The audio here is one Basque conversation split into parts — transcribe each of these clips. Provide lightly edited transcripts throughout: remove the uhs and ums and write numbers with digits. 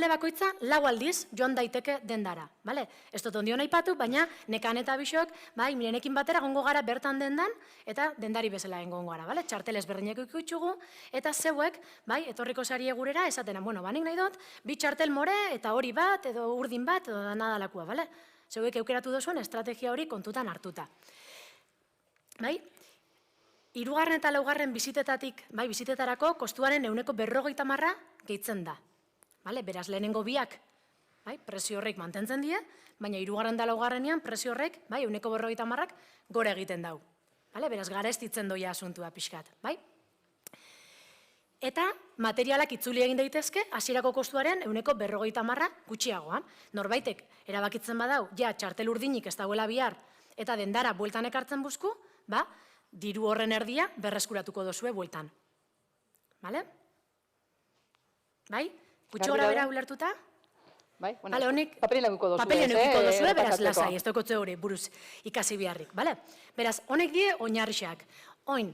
talde bakoitza 4 aldiz joan daiteke dendara, bale? Ez dut ondion aipatu, baina Nekan eta Bixok, bai, mirenekin batera gongo gara bertan dendan, eta dendari bezala gongo gara, bale? Txartel ezberdineko ikutxugu, eta zeuek, bai, etorriko sarie gurera, esatena, bueno, banik nahi dut, 2 txartel more, eta hori bat, edo urdin bat, edo nadalakua, bale? Zeuek eukeratu duzuen estrategia hori kontutan hartuta. Bai? 3. eta 4. bizitetatik, bai, bizitetarako kostuaren 50% gehitzen da. Bale, beraz, lehenengo biak, bai, presio horrek mantentzen die, baina 3. eta 4. presio horrek, bai, 50% gora egiten dau. Bale, beraz, garestitzen doia asuntua pixkat, bai? Eta materialak itzuli egin daitezke, hasierako kostuaren 50% gutxiagoan. Norbaitek, erabakitzen badau, ja, txartel urdinik ez dauela bihar, eta dendara bueltan ekartzen buzku, ba, diru horren erdia berreskuratuko dozue bueltan. Bale? Bai? Gutxo gora bera ulertuta? Bai, bueno, papelien eukiko dozue, beraz, lasai, ez dokotze hori buruz ikasi biharrik, bale? Beraz, honek die oinarrixak. Oin,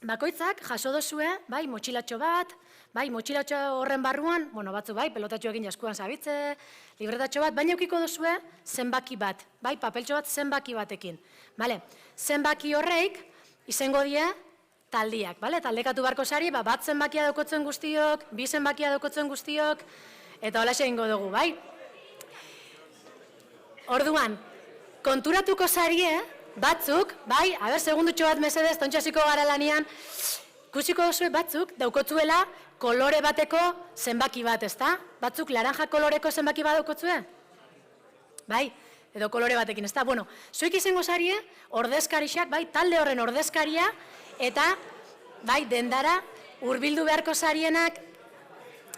bakoitzak jaso dozue, bai, motxilatxo bat, bai, motxilatxo horren barruan, bueno, batzu bai, pelotatxoekin jaskuan zabitze, libretatxo bat, baina eukiko dozue zenbaki bat, bai, papeltxo bat zenbaki batekin, bale? Zenbaki horreik, izango die, taldiak, bale? Taldekatu barko sari, bat zenbakia daukotzen guztiok, 2 zenbakia daukotzen guztiok, eta hola egingo dugu, bai? Orduan, konturatuko sarie, batzuk, bai, segundutxo bat mesedez, tontxasiko gara lanian, kusiko duzue batzuk, daukotzuela kolore bateko zenbaki bat, ezta? Batzuk laranja koloreko zenbaki bat daukotzue? Bai? Edo kolore batekin, ezta? Bueno, zuek izango sarie, ordezkarixak, bai, talde horren ordezkaria, eta, bai, dendara, hurbildu beharko sarienak,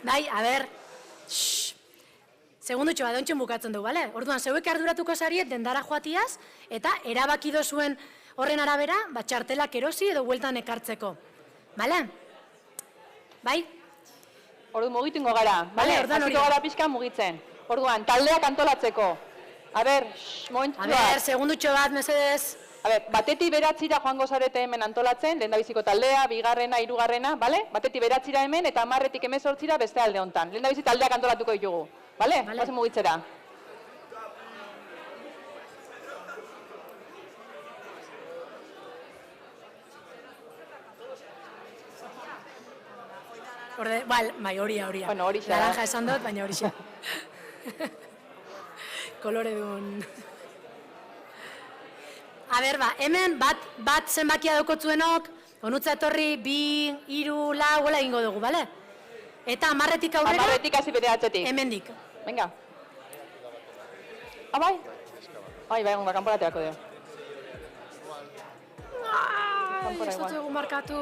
bai, segundutxo bat, ontsun bukatzen dugu, bale? Orduan, zeuek arduratuko sariet, dendara joatiaz, eta erabaki dozuen horren arabera, txartelak erosi edo bueltan ekartzeko. Bale? Bai? Orduan, mugitu ingo gara, bale? Hasiko gara pixka mugitzen. Orduan, taldeak antolatzeko. Segundutxo bat, mesedez. Batetik beratzira joango zarete hemen antolatzen, lehendabiziko taldea, 2., 3., bale? Batetik beratzira hemen eta 10-etik 18 beste alde hontan. Lehendabizi taldeak antolatuko ditugu, bale? Bazen mugitzera. Bai, hori. Bueno, hori xa. Naranja esan dut, baina hori xa. Kolore duen. Hemen bat zenbakia daukotzuenok, onutza etorri, 2, 3, 4, gola egingo dugu, bale? Eta 10-etik aurrera... 10-etik hasi bederatzetik. Hemendik. Venga. Bai? Bai, onga, kanporateako dio. Ez dut egun markatu...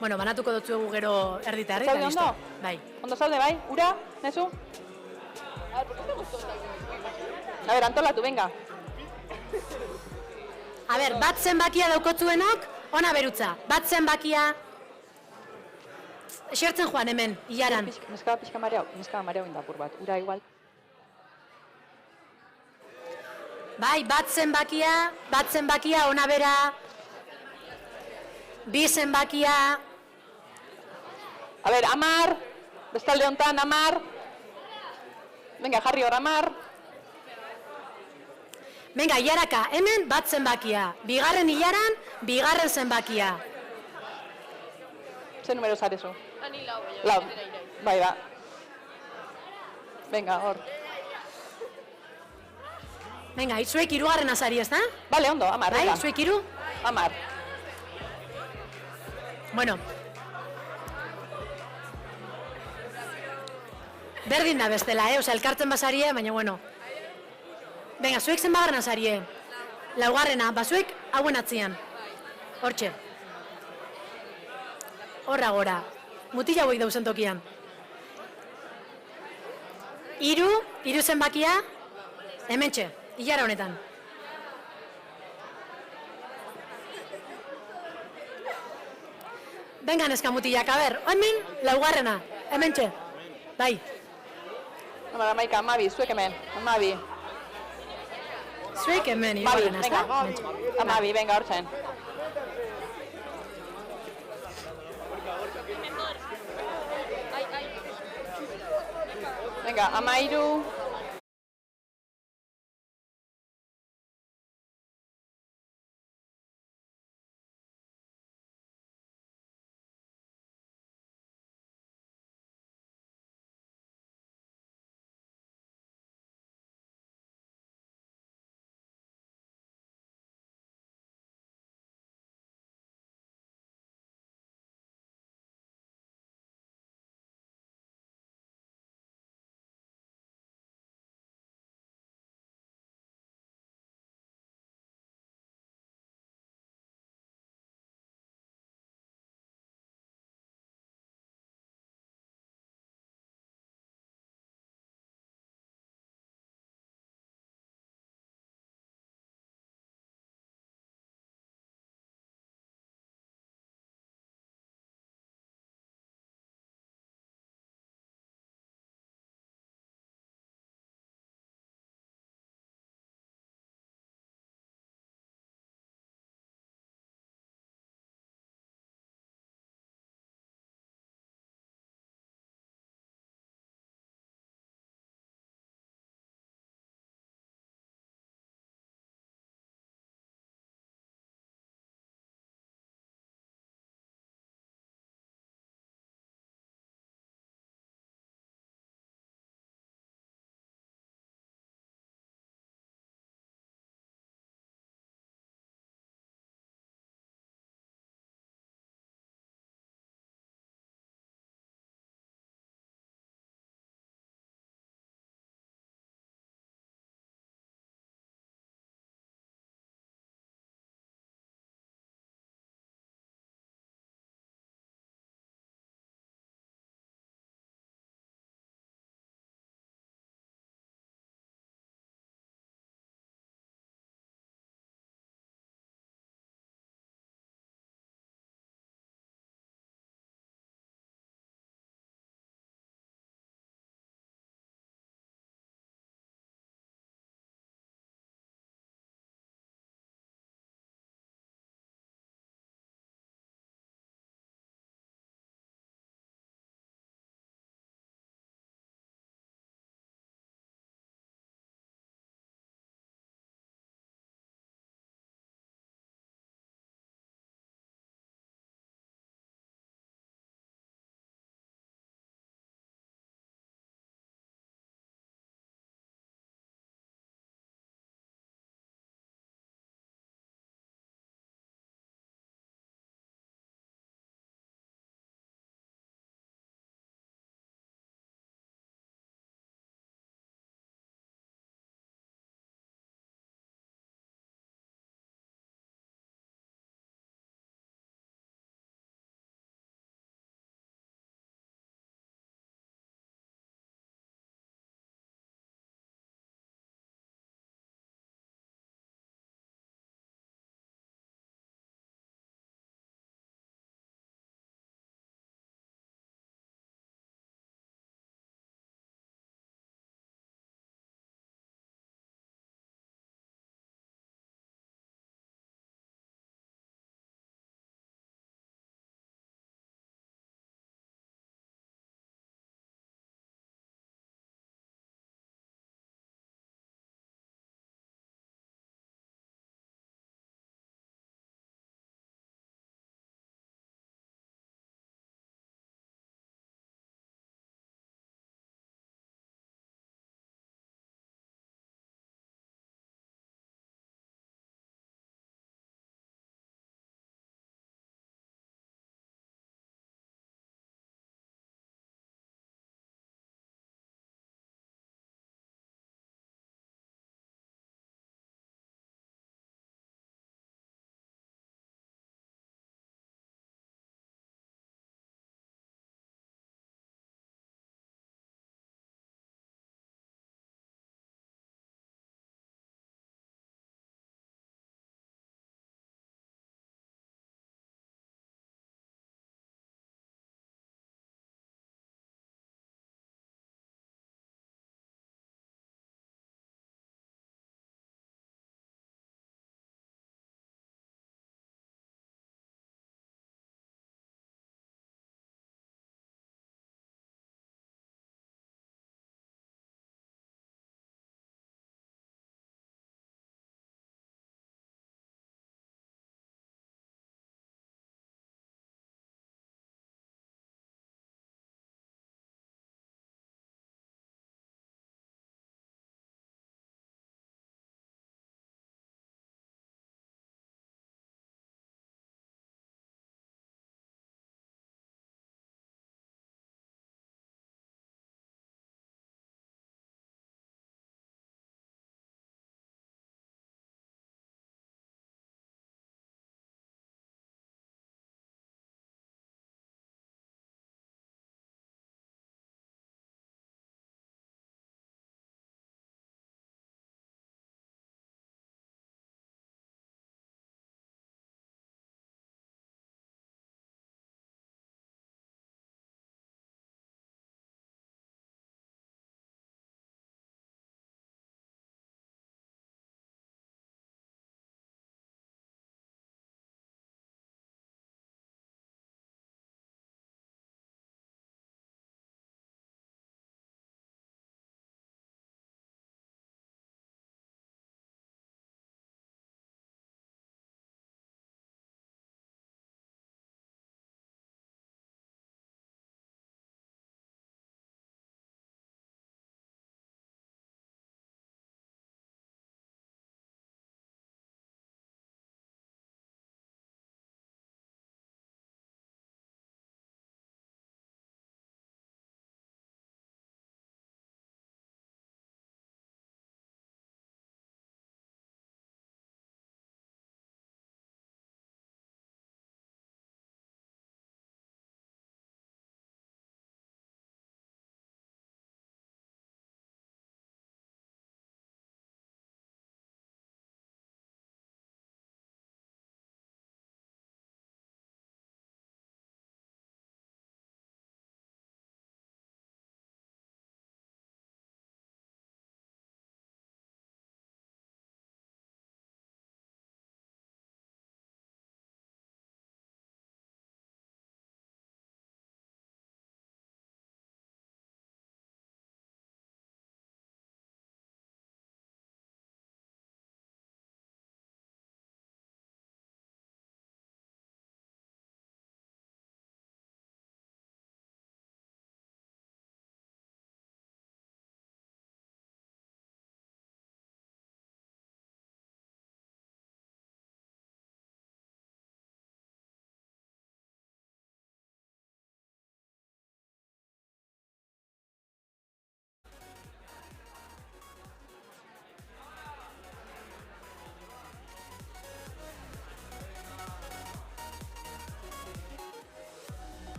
Bueno, banatuko dutzu egu gero erdita, Zaude ondo? Bai. Ondo zaude, bai? Ura? Nezu? Antolatu, venga. Bat zenbakia daukotzuenok, ona berutza. Bat zenbakia... Esertzen joan hemen, hilaran. Pizka mareau indapur bat, ura igual. Bai, bat zenbakia, ona bera. 2 zenbakia. 10, bestalde hontan 10. Venga, jarri hor 10. Venga, hilaraka, hemen bat zenbakia. 2. hilaran, 2. zenbakia. Ze numero zarezu? Ani lau. Lau. Bai, da. Venga, hor. Venga, zuek 3. azari, ez da? Bale, ondo, 10. Bai, zuek 3? 10. Bueno. Berdin da bestela, elkartzen basarie, baina bueno. Venga, zuek zenbagarren azarie. 4. Zuek hauen atzian. Hortxe. Horra gora. Mutila hauek dauzen tokian. 3 zenbakia, hementxe, hilara honetan. Venga, neska mutilak, hemen, 4. Hementxe. Bai. 12, zuek hemen, 12. Zuek hemen, hirugarren, ez da? 12, venga, hortzen. Venga, 13.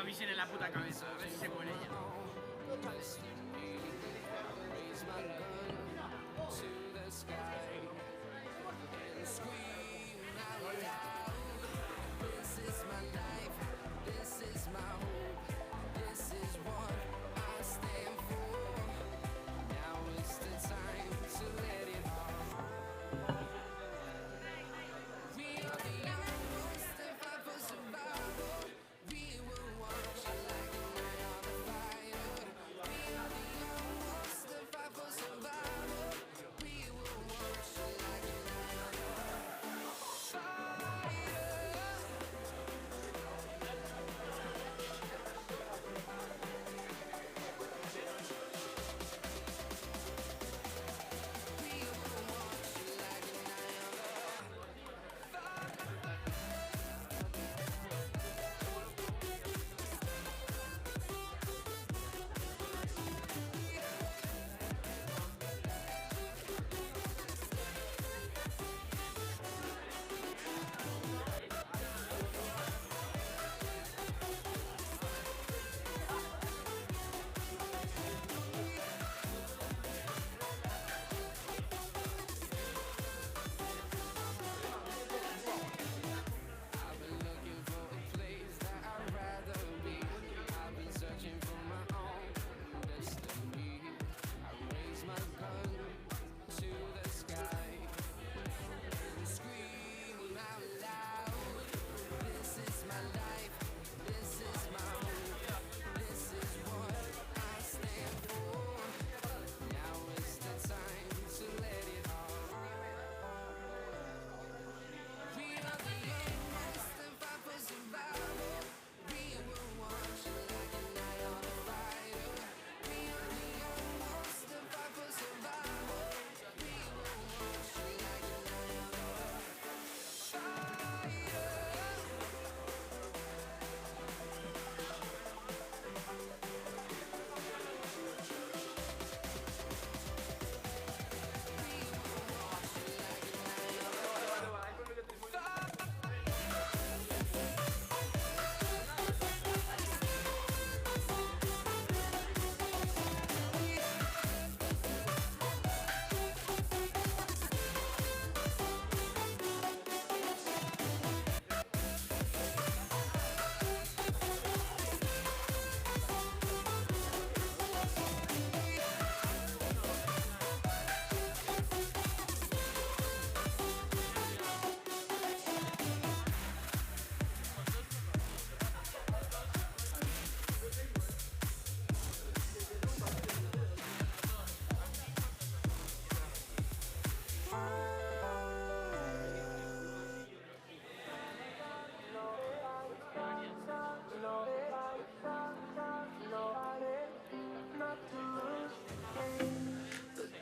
avisen en la puta cabeza, a ver si se muere ella.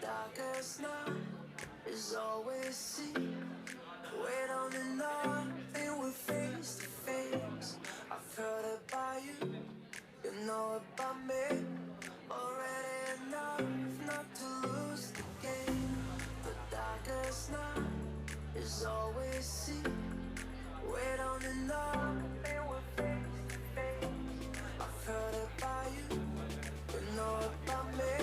Darkest night is always seen. Wait on the nothing, we're face to face. I've heard about you, you know about me. Already enough not to lose the game. The darkest night is always seen. Wait on the nothing, we're face to face. I've heard about you, you know about me.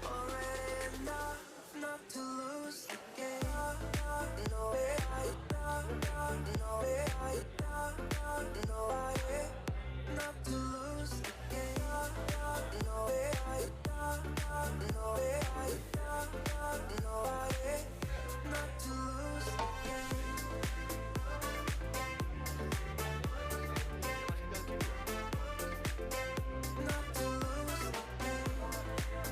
Already enough not to lose the game. No, not to lose the game. No, not to lose the game. Not to lose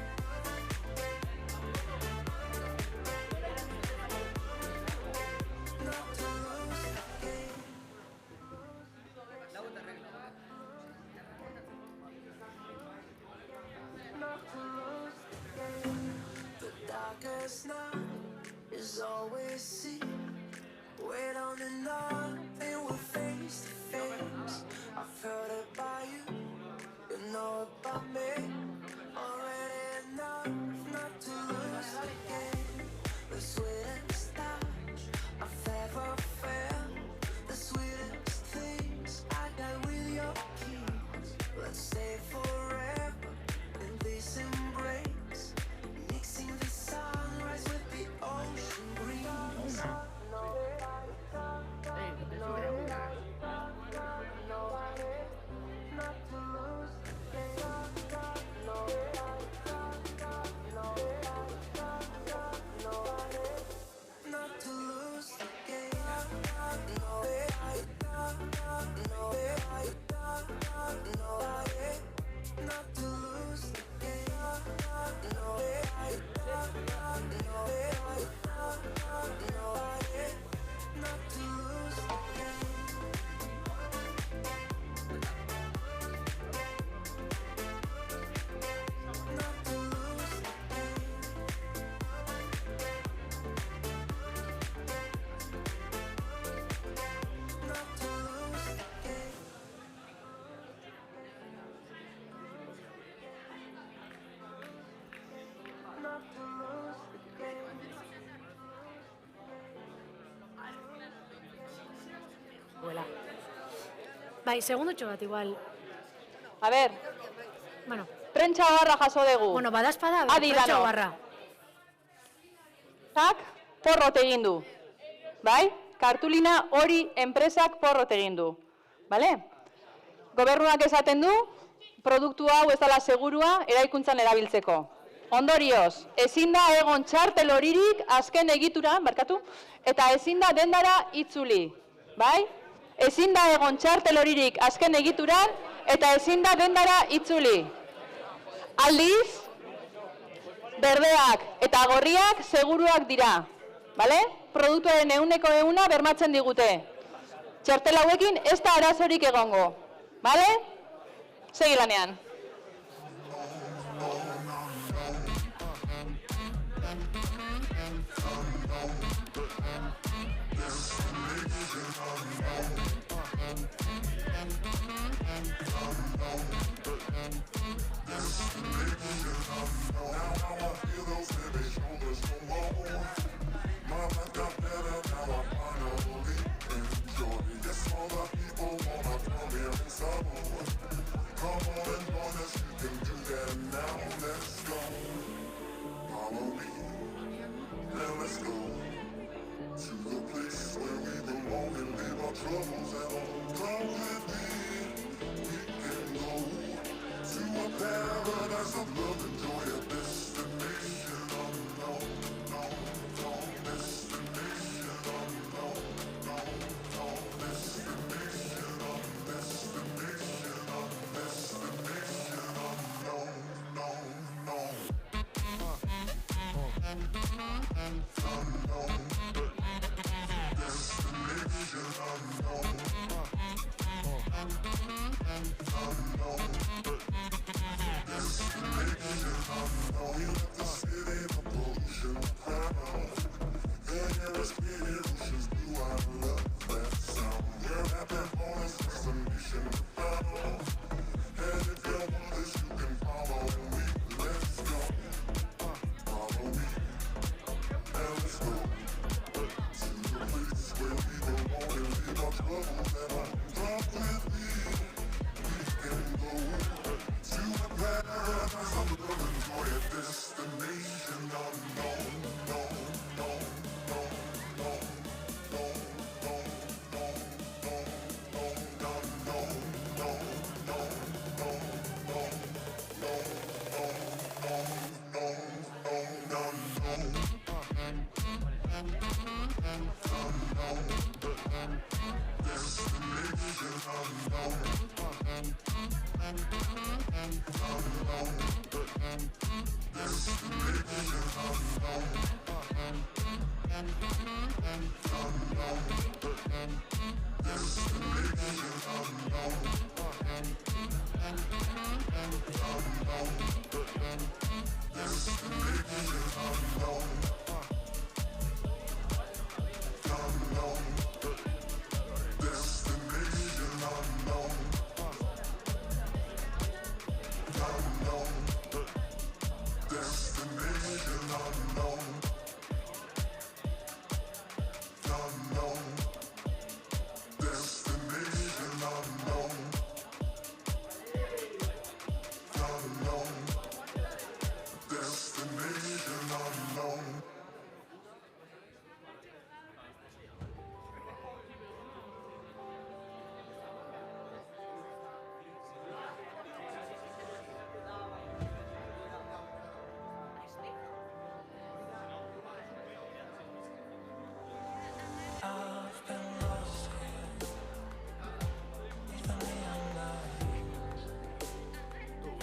the game. Not to lose the game. Not to lose the game. The darkest night is always seen. Wait on the nothing, we're face to face. I've heard about you, you know about me. Already enough not to lose the game. The sweetest touch I've ever felt. The sweetest things I got with your kiss. Huela. Bai, segundutxo bat igual. A ber, Bueno, prentsa barra jaso dugu. bueno, badazpada, Adi prentsa Lano. barra. Tak, porrot egin du. Bai? Kartulina hori enpresak porrot egin du. Bale? Gobernuak esaten du, produktu hau ez dela segurua eraikuntzan erabiltzeko. Ondorioz, ezin da egon txartel horirik azken egituran, barkatu, eta ezin da dendara itzuli. Bai? Ezin da egon txartel horirik azken egituran, eta ezin da dendara itzuli. Aldiz, berdeak eta gorriak seguruak dira, bale? Produktuaren 100% bermatzen digute. Txartel hauekin ez da arazorik egongo, bale? Segi lanean.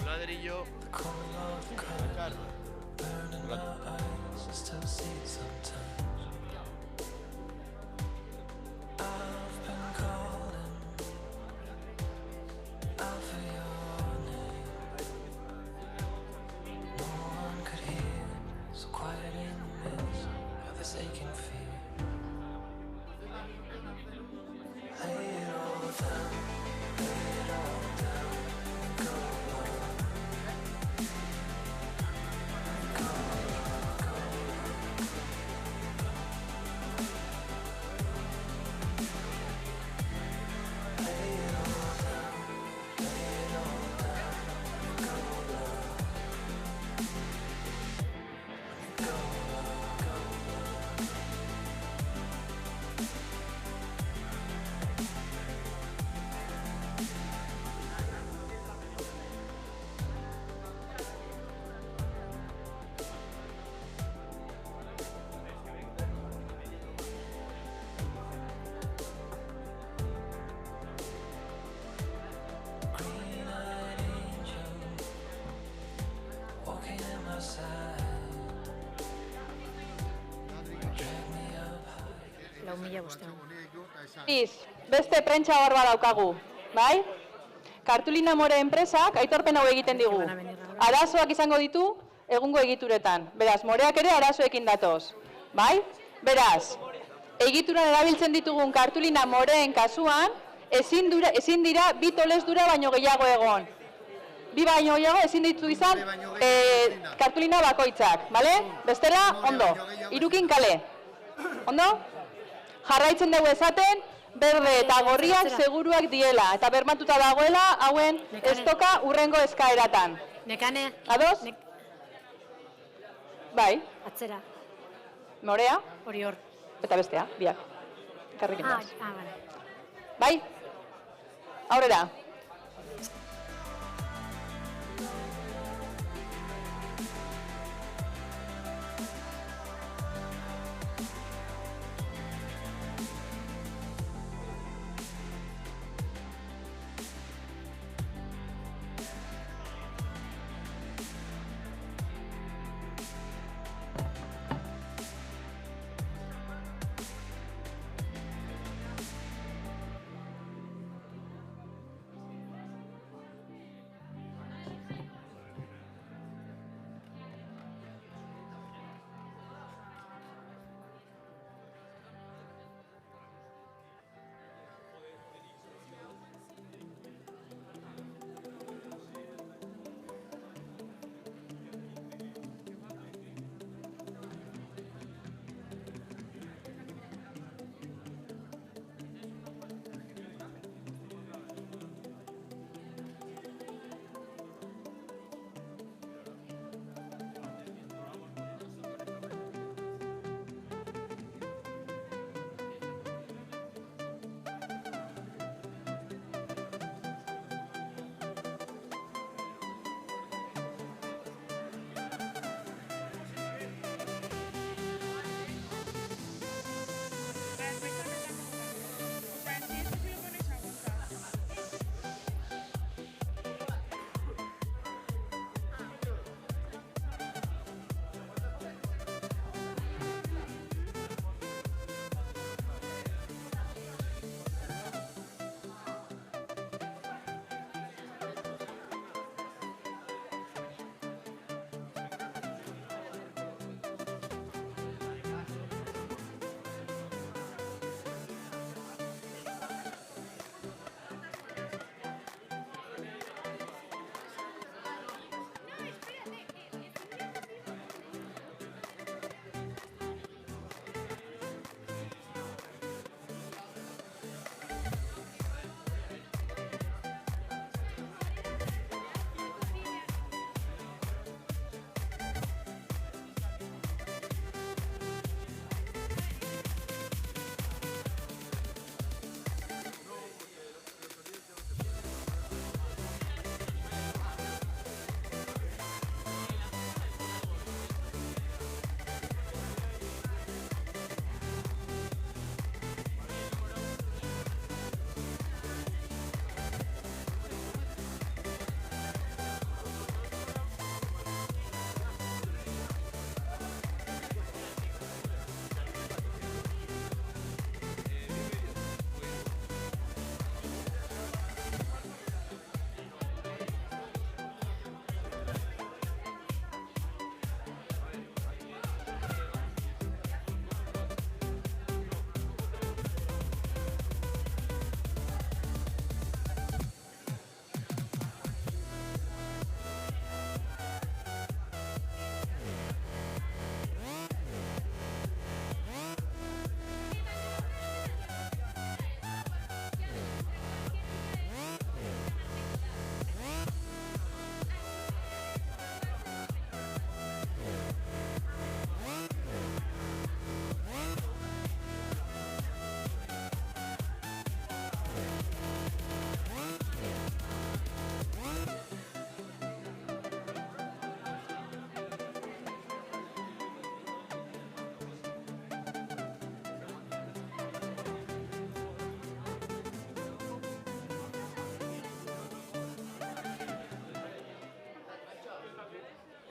Ladrillo. my side. Lau mila bostean. Beste prentsa hor badaukagu, bai? Kartulina More enpresak aitorpen hau egiten digu. Arazoak izango ditu egungo egituretan. Beraz, Moreak ere arazoekin datoz, bai? Beraz, egituran erabiltzen ditugun kartulina Moreen kasuan, ezin dira 2 tolezdura baino gehiago egon. 2 baino gehiago ezin ditu izan kartulina bakoitzak, bale? Bestela, ondo. 3 kale. Ondo? Jarraitzen dugu esaten, berde eta gorriak seguruak diela, eta bermatuta dagoela hauen estoka urrengo eskaeratan. Nekane... Ados? Bai, Atzera, Morea, hori hor. eta bestea, biak. Karrekin Ah, daz. bale. Bai? Aurrera.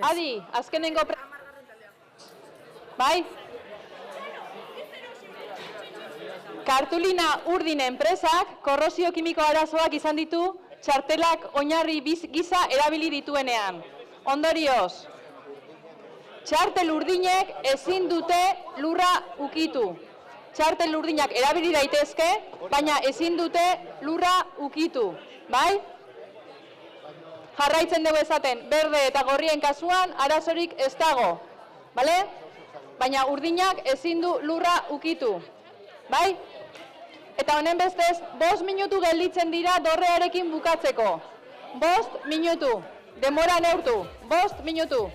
Adi, azkenengo Bai? Kartulina urdin enpresak korrosio kimiko arazoak izan ditu txartelak oinarri gisa erabili dituenean. Ondorioz, txartel urdinek ezin dute lurra ukitu. Txartel urdinak erabili daitezke, baina ezin dute lurra ukitu. Bai? Jarraitzen dugu esaten, berde eta gorrien kasuan arazorik ez dago. Bale? Baina urdinak ezin du lurra ukitu. Bai? Eta honen bestez, 5 minutu gelditzen dira dorrearekin bukatzeko. 5 minutu. Denbora neurtu. 5 minutu.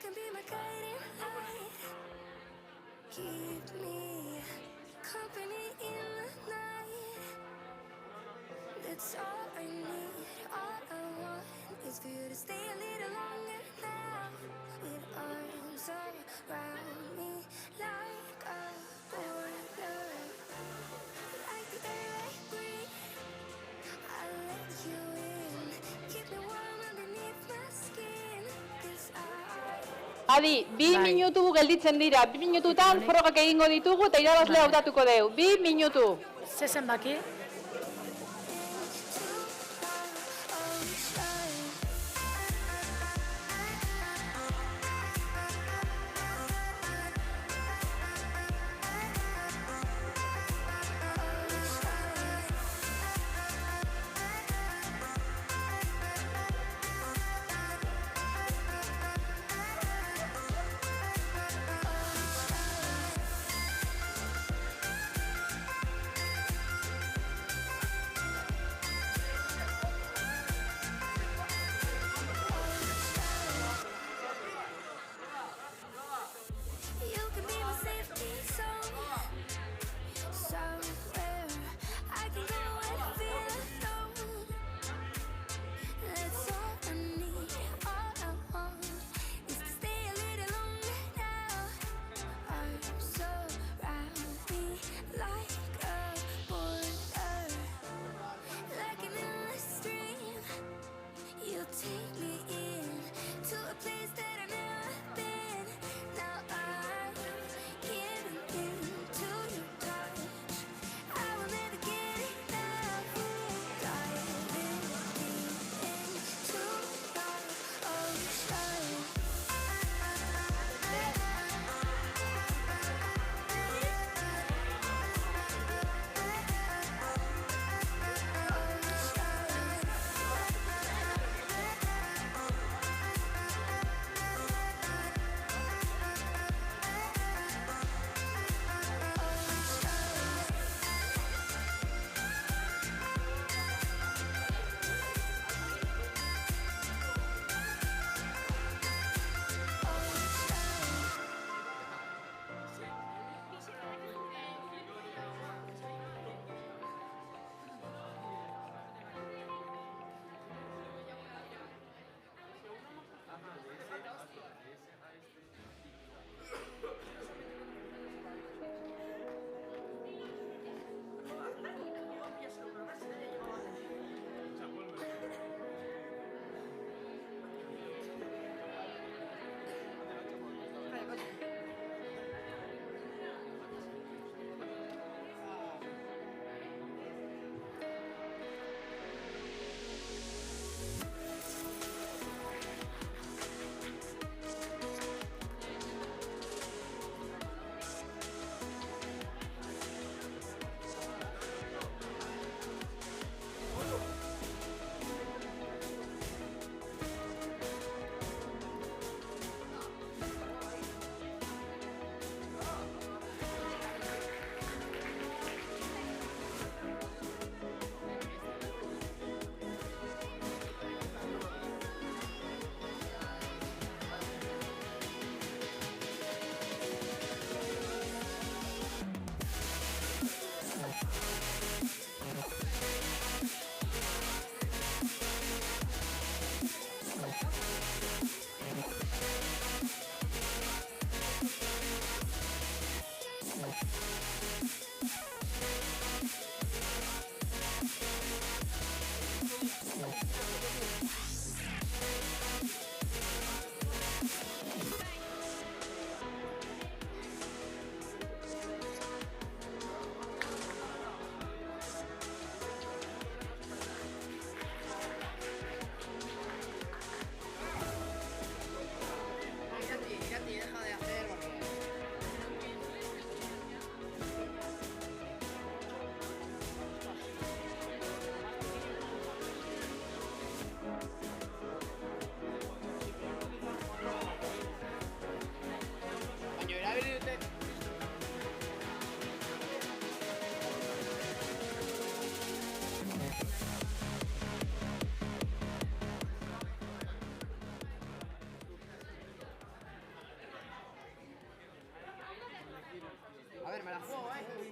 can be my guiding light. Keep me company in the night. That's all I need. All I want is for you to stay a little longer now. With arms around me like a border. Like the air I breathe, I'll let you in. Keep me warm underneath my skin. 'Cause Adi, 2 minutu gelditzen dira. 2 minututan frogak egingo ditugu eta irabazle hautatuko dugu. 2 minutu. Ze zenbaki?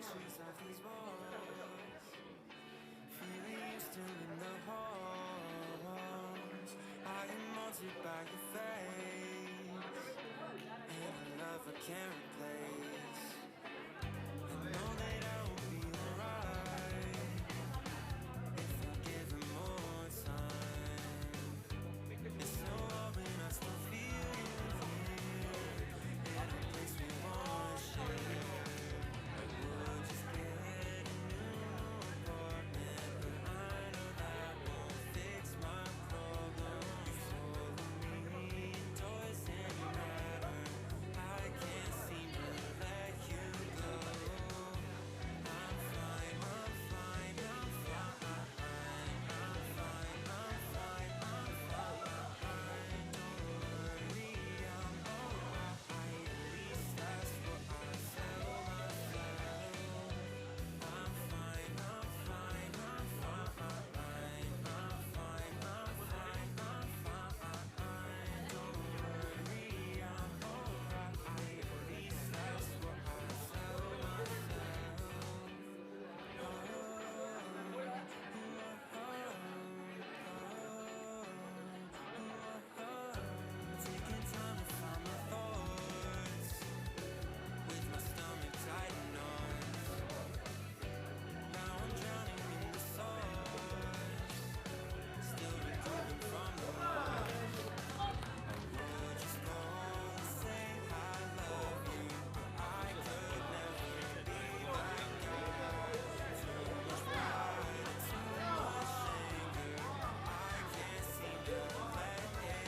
streets of these walls, feeling you still in the halls. I am haunted by your face, and a love I can't replace. I know that I will be alright if I give it more time. It's so hard when I still feel you here, and it makes me wanna share. I would just get a new apartment, but I know that won't fix my problems. Holding me doesn't matter. I can't seem to let you go. I'm fine, I'm fine, I'm fine. I'm fine, I'm fine, I'm fine. Don't worry, I'm alright. At least that's what I tell myself. I'm fine, I'm fine, I'm fine. I'm fine, I'm fine, I'm fine. Don't worry, I'm alright. At least that's what I tell myself. Taking time to find my thoughts, with my stomach tight in knots. Now I'm drowning in the sauce, still recovering from the loss. I would just go and say I love you, but I could never be that guy. Too much pride and too much anger, I can't seem to let it go.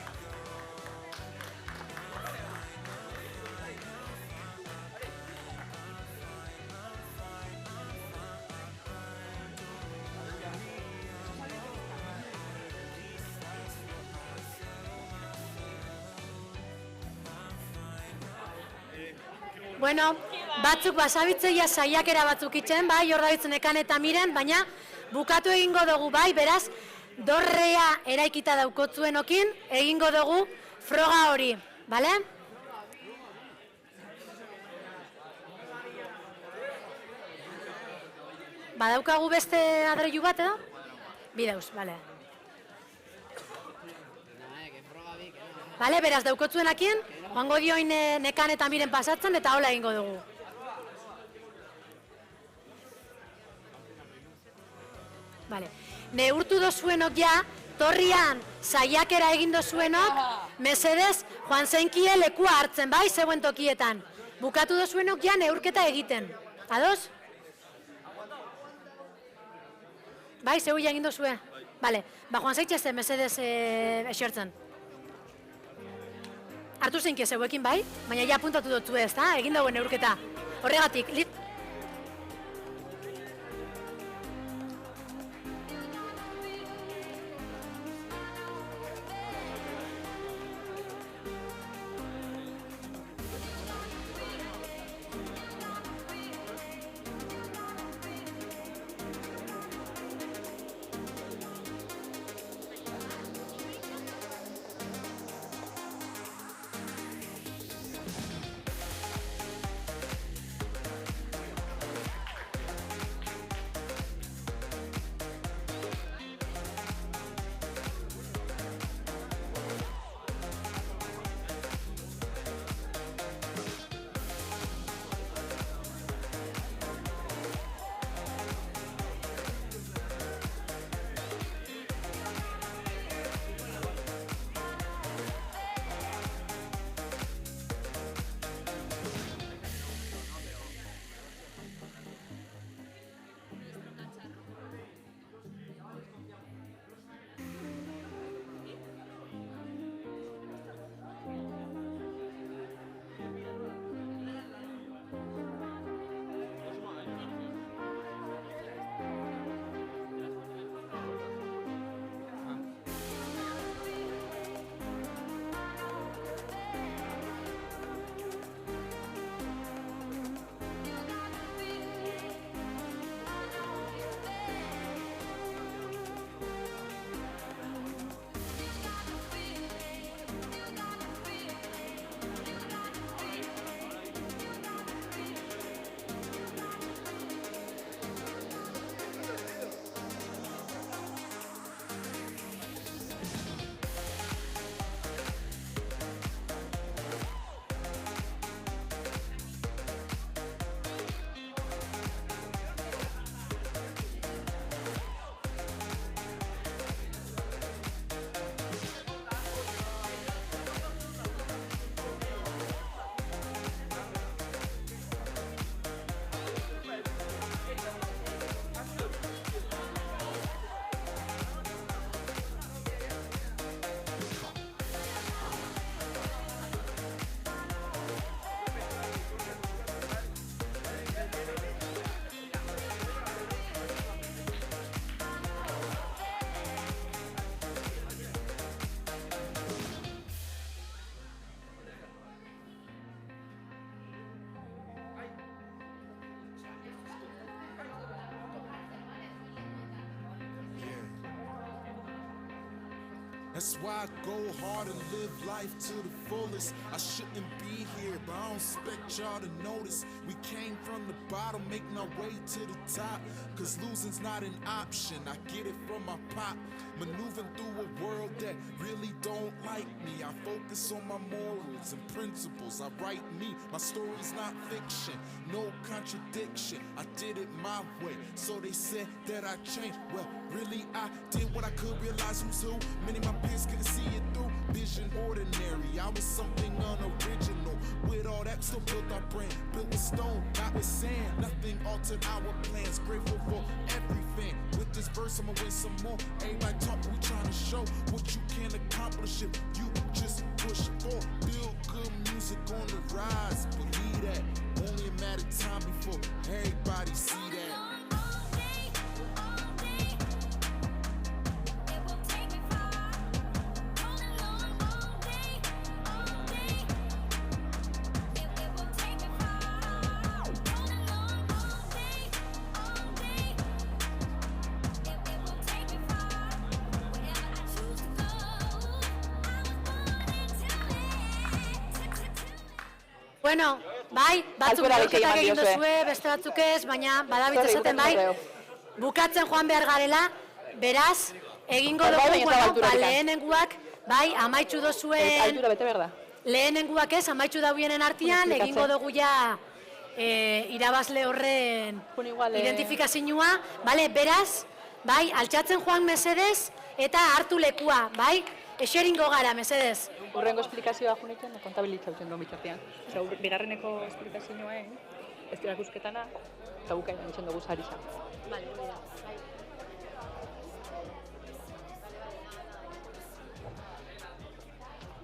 Bueno, batzuk basabitzeia saiakera batzuk itzen, bai, hor dabitzen Ekan eta Miren, baina bukatu egingo dugu, bai, beraz, dorrea eraikita daukotzuenokin, egingo dugu froga hori, bale? Badaukagu beste adreilu bat, edo? Bideuz, bale. Bale, beraz, daukotzuenakin, joango dioin Nekan eta Miren pasatzen, eta hola egingo dugu. Bale, neurtu dozuenok ja, torrian saiakera egin dozuenok, mesedez, joan zeinkie lekua hartzen, bai, zegoen tokietan. Bukatu dozuenok ja neurketa egiten. Ados? Bai, zeu ja egin dozue? Bale, ba, joan zaitxezte, mesedez, esertzen. Hartu zeinkie zeuekin, bai? Baina ja apuntatu dutzu ez, da? Egin dagoen neurketa. Horregatik, That's why I go hard and live life to the fullest. I shouldn't be here, but I don't expect y'all to notice. We came from the bottom, making our way to the top. Cause losing's not an option, I get it from my pop. Maneuvering through a world that really don't like me. I focus on my morals and principles. I write me, my story's not fiction, no contradiction. I did it my way, so they said that I changed. Well, really I did what I could, realize who's who. Many of my peers couldn't see it through. Vision ordinary, I was something unoriginal. With all that, still built our brand. Built with stone, not with sand. Nothing altered our plans. Grateful for everything. With this verse, I'ma win some more. Everybody talk, we trying to show what you can accomplish if you just push for. Build good music on the rise. Believe that. Only a matter of time before everybody see that. Bueno, bai, batzuk Altuera neurketak eman egin diozue. duzue, beste batzuk ez, baina badabit Sorry, esaten bai, bukatu bukatzen joan behar garela, beraz, egingo Bai, dugu, baina ez dago bueno, alturarik. lehenenguak, bai, amaitxu duzuen, Altura bete behar da. lehenenguak ez, amaitxu daubienen artean, Unifikatzen. egingo dugu ja irabazle horren Jun igual, identifikazioa, bale, beraz, bai, altxatzen joan mesedez, eta hartu lekua, bai, eseringo gara, mesedez. Urrengo esplikazioa junitzen, kontabilitzatzen duen bitartean. Osea, bigarreneko esplikazioa, ez irakusketana, eta bukain nintzen dugu zarisa. Bale, hori da, bai.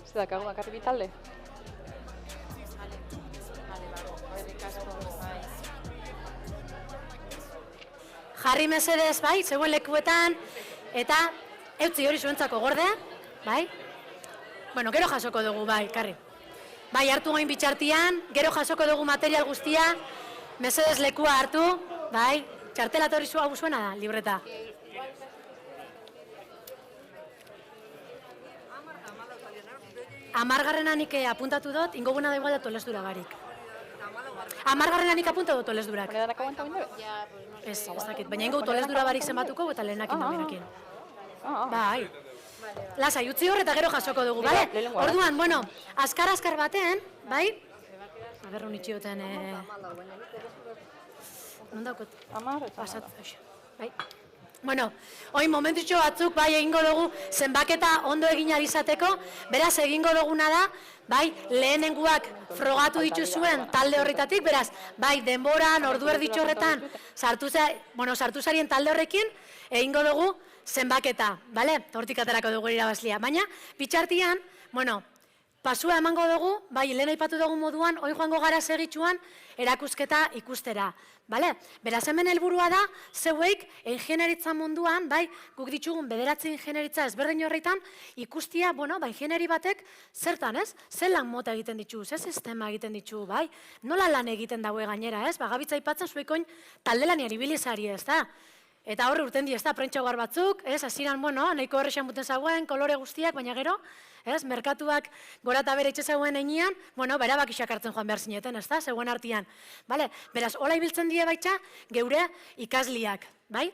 Ez dakagu bakarri bitalde? Jarri mesedez, bai, zegoen lekuetan, eta eutzi hori zuentzako gorde, bai? Bueno, gero jasoko dugu, bai, karri. Bai, hartu gain bitxartian, gero jasoko dugu material guztia, mesedez lekua hartu, bai, txartela torri hau zuena da, libreta. Amargarrena nik apuntatu dut, ingoguna da igual da tolezdura barik. Amargarrena nik apuntatu dut tolezdurak. Hone danak aguanta binde? Ez dakit, baina ingo tolezdura barik zenbatuko eta lehenakin daudenekin. Bai. Lasai, utzi hor eta gero jasoko dugu, bale? lehenengoa, Orduan, bueno, azkar baten, bai? Aberru nitxioten, non daukot? 10 eta Pasat, bai? Bueno, oin momentutxo batzuk, bai, egingo dugu zenbaketa ondo egin ahal izateko, beraz, egingo duguna da, bai, lehenenguak frogatu dituzuen talde horretatik, beraz, bai, denboran, ordu erditxo horretan, sartu zarien talde horrekin, egingo dugu zenbaketa, bale? Hortik aterako dugu irabazlia. Baina, bitxartian, bueno, pasua emango dugu, bai, lehen aipatu dugu moduan, oin joango gara segitxuan, erakusketa ikustera. Bale? Beraz hemen helburua da, zeueik ingenieritza munduan, bai, guk ditugun 9 ingenieritza ezberdin horretan, ikustia, bueno, bai, ingenieri batek zertan, ez? Zer lan mota egiten ditu, zer sistema egiten ditu, bai? Nola lan egiten daue gainera, ez? Gabitza aipatzen zuekoin talde lanian ibilizari, ez da? Eta horre urten di, ez da, prentxaugar batzuk, ez? Hasieran, bueno, nahiko horrexan buten zauen, kolore guztiak, baina gero, ez? Merkatuak gora eta bere itxe zauen egian, bueno, erabakixak hartzen joan behar zineten, ez da? Zegoen artian. Bale? Beraz, hola ibiltzen die baitxa, geure ikasliak, bai?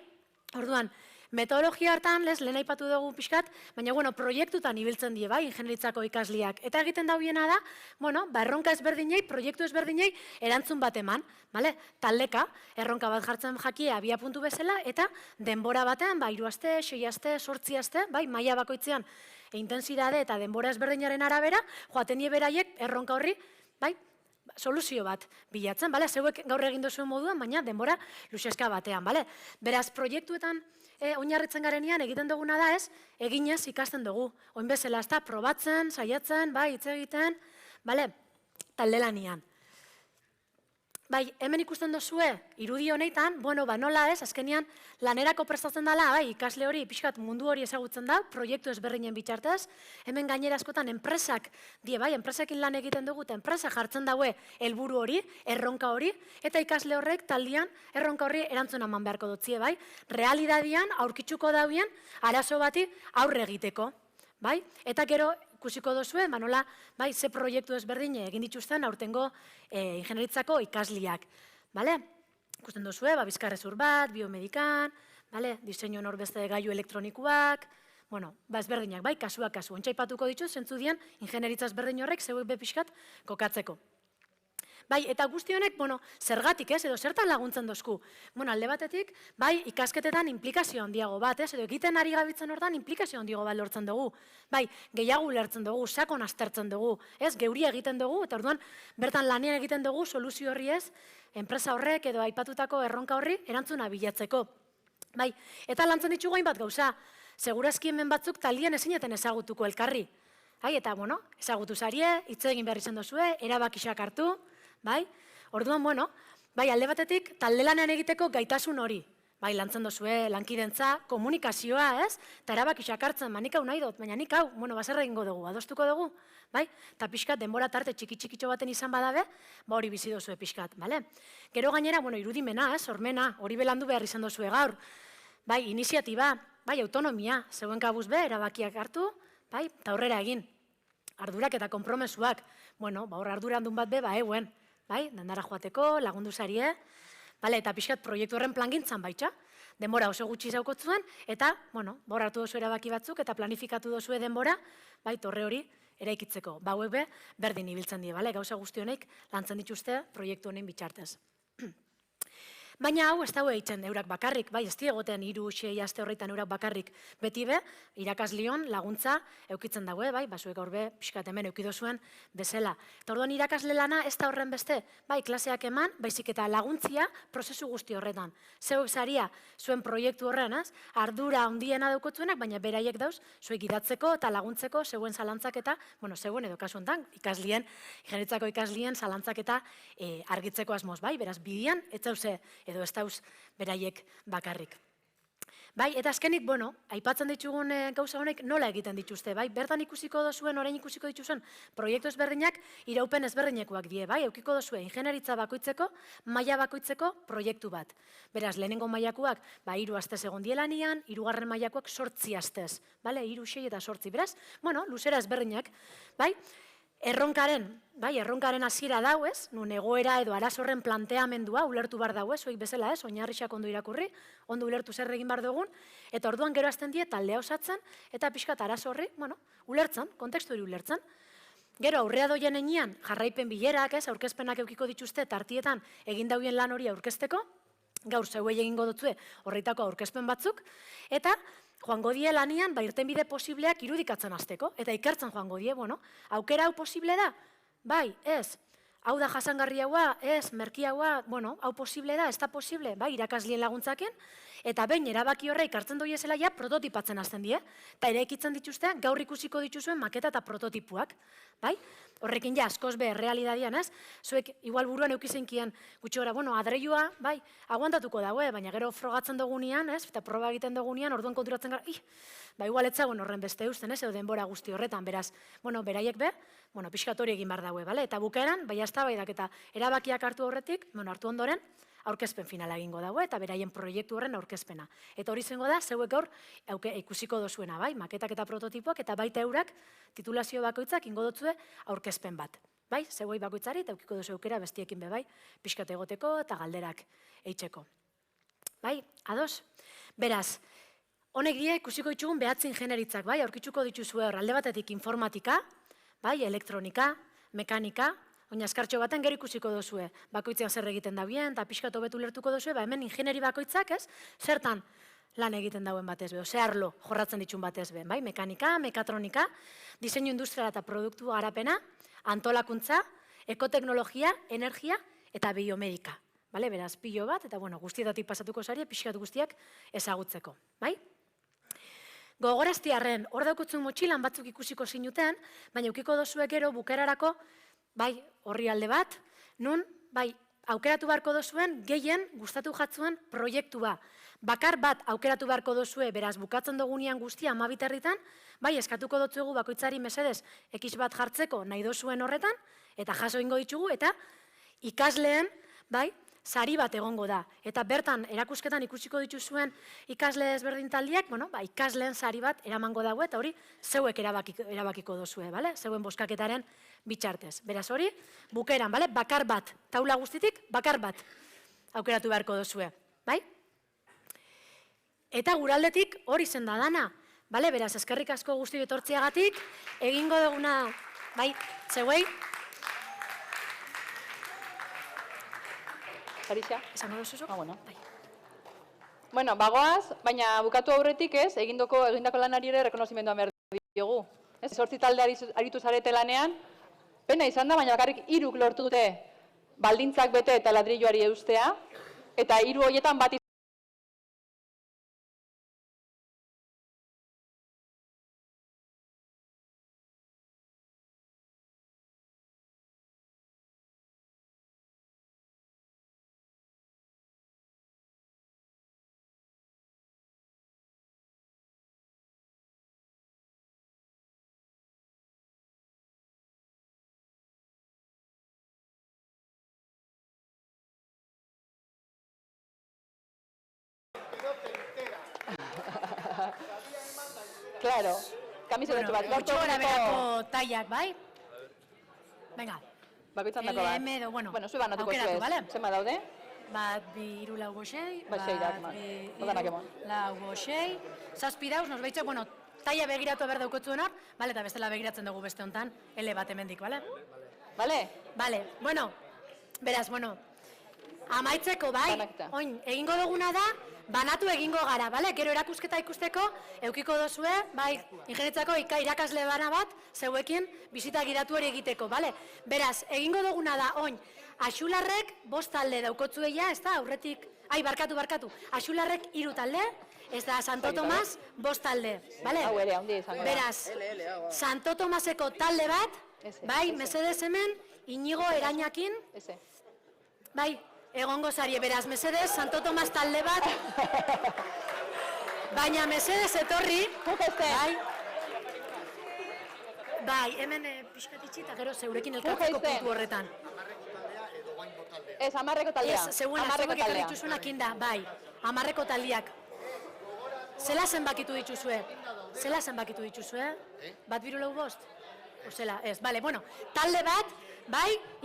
Orduan, metodologia hartan, lehen aipatu dugu pixkat, baina, bueno, proiektutan ibiltzen die, bai, ingenieritzako ikasliak. Eta egiten dauiena da, bueno, erronka ezberdinei, proiektu ezberdinei, erantzun bat eman, bale? Taldeka, erronka bat jartzen jakia abia puntu bezala, eta denbora batean, 3 aste, 6 aste, 8 aste, bai, maila bakoitzean, intensidade eta denbora ezberdinaren arabera, joaten die beraiek erronka horri, bai, soluzio bat bilatzen, bale? Zeuek gaur egin duzuen moduan, baina denbora luzeska batean, bale? Beraz, proiektuetan oinarritzen garenean egiten duguna da, ez? Eginez ikasten dugu. Oin bezala, ez da, probatzen, saiatzen, bai, hitz egiten, bale? Talde lanian. Bai, hemen ikusten duzue, irudi honetan, bueno, ba, nola ez, azkenian lanerako prestatzen dela, bai, ikasle hori, pixkat mundu hori ezagutzen da, proiektu ezberdinen bitxartez, hemen gainera askotan enpresak, bai, enpresekin lan egiten dugu, eta enpresa jartzen daue helburu hori, erronka hori, eta ikasle horrek taldian erronka horri erantzun eman beharko dutzie, bai, realidadian aurkitzuko dauen arazo bati aurre egiteko. bai? Eta gero ikusiko dozue, nola, bai, ze proiektu ezberdin egin dituzten aurtengo ingenieritzako ikasliak, bale? Ikusten dozue, bizkarrezur bat, biomedikan, bale? Diseinu norbeste gailu elektronikoak, bueno, ezberdinak, bai, kasuak kasu. Ontsaipatuko dituz, zentzu dien, ingenieritza ezberdin horrek zeuek bepixkat kokatzeko. Bai, eta guzti honek, zergatik, edo zertan laguntzen dozku. Alde batetik, bai, ikasketetan implikazio handiago bat, edo egiten ari gabitzen hortan implikazio handiago bat lortzen dugu. Bai, gehiago lertzen dugu, sakon aztertzen dugu, geuria egiten dugu, eta orduan, bertan lanean egiten dugu soluzio horri enpresa horrek edo aipatutako erronka horri erantzuna bilatzeko. Bai, eta lantzen ditugu hainbat gauza, segurazki hemen batzuk taldean ezineten ezagutuko elkarri. Bai, eta, ezagutu zarie, hitz egin behar izan dozue, erabakisak hartu, bai? Orduan, bai, alde batetik, talde lanean egiteko gaitasun hori. Bai, lantzen dozue, lankidentza, komunikazioa, ez? Eta erabakisak hartzen, nik hau nahi dut, baina nik hau, baserra egingo dugu, adostuko dugu, bai? Eta pixkat, denbora tarte txiki-txikitxo baten izan badabe, hori bizi dozue pixkat, bale? Gero gainera, irudimena, hormena, hori belandu behar izan dozue gaur. Bai, iniziatiba, bai, autonomia, zeuen kabuz be, erabakiak hartu, bai, eta aurrera egin. Ardurak eta konpromesuak, hor arduran dun bat be, euen, bai, dendara joateko, lagundu zarie, bale, eta pixkat proiektu horren plangintzan baitxa, denbora oso gutxi zaukotzuen, eta, hor hartu dozu erabaki batzuk, eta planifikatu dozue denbora, bai, torre hori eraikitzeko. Hauek be, berdin ibiltzen die, bale, gauza guzti honek lantzen dituzte proiektu honen bitxartez. Baina hau ez dago eitzen eurak bakarrik, bai, ez diegoten 3-6 aste horretan eurak bakarrik. Beti be, irakaslion laguntza eukitzen daue, bai, basuek aurbe pixkat hemen eukido zuen bezala. Eta orduan irakasle lana ez da horren beste, bai, klaseak eman, baizik eta laguntzia prozesu guzti horretan. Zeuek zaria zuen proiektu horren, ardura handiena daukotzuenak, baina beraiek dauz, zuek idatzeko eta laguntzeko zeuen zalantzak eta, zeuen edo kasu honetan, ingenieritzako ikaslien zalantzak eta argitzeko asmoz, bai, beraz, bidian, ez zauze edo ez dauz beraiek bakarrik. Bai, eta azkenik, aipatzen ditugun gauza honek nola egiten dituzte, bai, bertan ikusiko dozuen, orain ikusiko dituzuen, proiektu ezberdinak iraupen ezberdinekoak die, bai, eukiko dozue ingenieritza bakoitzeko, maila bakoitzeko proiektu bat. Beraz, lehenengo mailakoak, 3 astez egon dielanian, 3. mailakoak 8 astez, bale, 3, 6 eta 8, beraz, luzera ezberdinak, bai, erronkaren hasiera dau, nun egoera edo arazo horren planteamendua ulertu bar dau, zuek bezala, oinarrixak ondo irakurri, ondo ulertu zer egin bar dugun, eta orduan gero hasten die taldea osatzen, eta pixkat arazo horri, ulertzen, kontekstu hori ulertzen. Gero aurrea doien enean, jarraipen bilerak, aurkezpenak eukiko dituzte, tartietan egin dauen lan hori aurkezteko, gaur zeuei egingo dutzue horretako aurkezpen batzuk, eta joango die lanian, irtenbide posibleak irudikatzen hasteko, eta ikertzen joango die, aukera hau posible da? Bai, ez. Hau da jasangarri haua, ez, merki haua, hau posible da, ez da posible, bai, irakaslien laguntzaken, eta behin erabaki horreik hartzen doiezela ja prototipatzen hasten die, eta ere ekitzen dituzte, gaur ikusiko dituzuen maketa eta prototipuak, bai? Horrekin ja, askoz be, realidadian, ez? Zuek, igual buruan eukizeinkien gutxi gora, adreilua, bai, aguantatuko daue, baina gero frogatzen dugunean, ez? Eta proba egiten dugunean, orduan konturatzen gara, igual etzagoen horren beste eusten, ez? Edo denbora guzti horretan, beraz, beraiek be, pixkat hori egin bar daue, bale? Eta bukaeran, bai eztabaidak eta erabakiak hartu horretik, hartu ondoren, aurkezpen finala egingo dago eta beraien proiektu horren aurkezpena. Eta hori zengo da, zeuek gaur ikusiko dozuena, bai, maketak eta prototipoak, eta baita eurak titulazio bakoitzak ingo dotzue aurkezpen bat. Bai, zeuei bakoitzari eta eukiko dozu eukera bestiekin be, bai, pixkat egoteko eta galderak eitzeko. Bai, ados? Beraz, honek die ikusiko ditugun 9 ingenieritzak, bai, aurkitzuko dituzue hor, alde batetik informatika, bai, elektronika, mekanika, oina eskartxo baten gero ikusiko dozue, bakoitzean zer egiten dabien, eta pixkat hobetu lertuko dozue, hemen ingenieri bakoitzak, zertan lan egiten dauen batez be, ze arlo jorratzen ditun batez be, bai, mekanika, mekatronika, diseinu industriala eta produktu garapena, antolakuntza, ekoteknologia, energia eta biomedika. Bale, beraz, pilo bat, eta guztietatik pasatuko zarie, pixkat guztiak ezagutzeko, bai? Gogoraztiarren, hor daukotzun motxilan batzuk ikusiko zinuten, baina eukiko dozue gero bukerarako, bai, horri alde bat, nun, bai, aukeratu beharko dozuen, gehien gustatu jatzuen proiektua. Bakar bat aukeratu beharko dozue, beraz, bukatzen dugunean guztia 12 herritan, bai, eskatuko dotzuegu bakoitzari mesedez X bat jartzeko nahi dozuen horretan, eta jaso ingo ditugu, eta ikasleen, bai, sari bat egongo da. Eta bertan, erakusketan ikusiko dituzuen ikasle ezberdin taldiak, ikasleen sari bat eramango dago, eta hori zeuek erabakiko dozue, bale? Zeuen boskaketaren bitxartez. Beraz hori, bukeran, bale? Bakar bat, taula guztitik, bakar bat aukeratu beharko dozue, bai? Eta guraldetik hori zen da dana, bale? Beraz, eskerrik asko guzti etortziagatik, egingo duguna, bai, zeuei? Sarisa? Esango duzuzok? Bueno. Bai. Bueno, bagoaz, baina bukatu aurretik ez, egindako lanari ere rekonozimenduan behar diogu. 8 talde aritu zarete lanean, pena izan da, baina bakarrik 3 lortu dute baldintzak bete eta ladrilloari eustea, eta 3 horietan bat Claro, kamisetatxo bat. Gutxo gara berako taiak, bai? Venga. Bakoitzan dako bat. LM edo, bueno, Zu banatuko aukeratu, zuez. bale? Zenba daude? Bat, bi, hiru, lau, boxei. Ba, seirak, Bat, bi, odanak hiru, emon. lau, boxei. Zazpi dauz, nos behitxek, bueno, taia begiratu behar daukotzuenak, bale, eta bestela begiratzen dugu beste hontan, L bat hemendik, bale? Bale? Bale, bueno, beraz, bueno, amaitzeko, bai, Banaketa. oin, egingo duguna da, banatu egingo gara, bale? Gero erakusketa ikusteko, eukiko dozue, bai, ingenitzako irakasle bana bat, zeuekin, bizita giratu hori egiteko, bale? Beraz, egingo duguna da, oin, Axularrek 5 talde daukotzueia, ez da, aurretik, barkatu, Axularrek 3 talde, ez da, Santo Tomas 5 talde, bale? Hau ere, handi izango da. Beraz, Santo Tomaseko talde bat, Eze, bai, eze. mesedez hemen, Inigo Erañakin, Eze. bai, egongo zarie, beraz, mesedez, Santo Tomas talde bat, baina mesedez etorri, bai, bai, hemen pixkat itxi eta gero zeurekin elkartzeko Jujaizten. puntu horretan. Ez, 10 taldea. Ez, zeuen 10 atzuk taldea. dituzunak inda, bai, 10 taldiak. Zela zenbakitu dituzue? Zela zenbakitu dituzue? Bat, 3, 4, 5? Zela, ez, bale, bueno, talde bat, bai,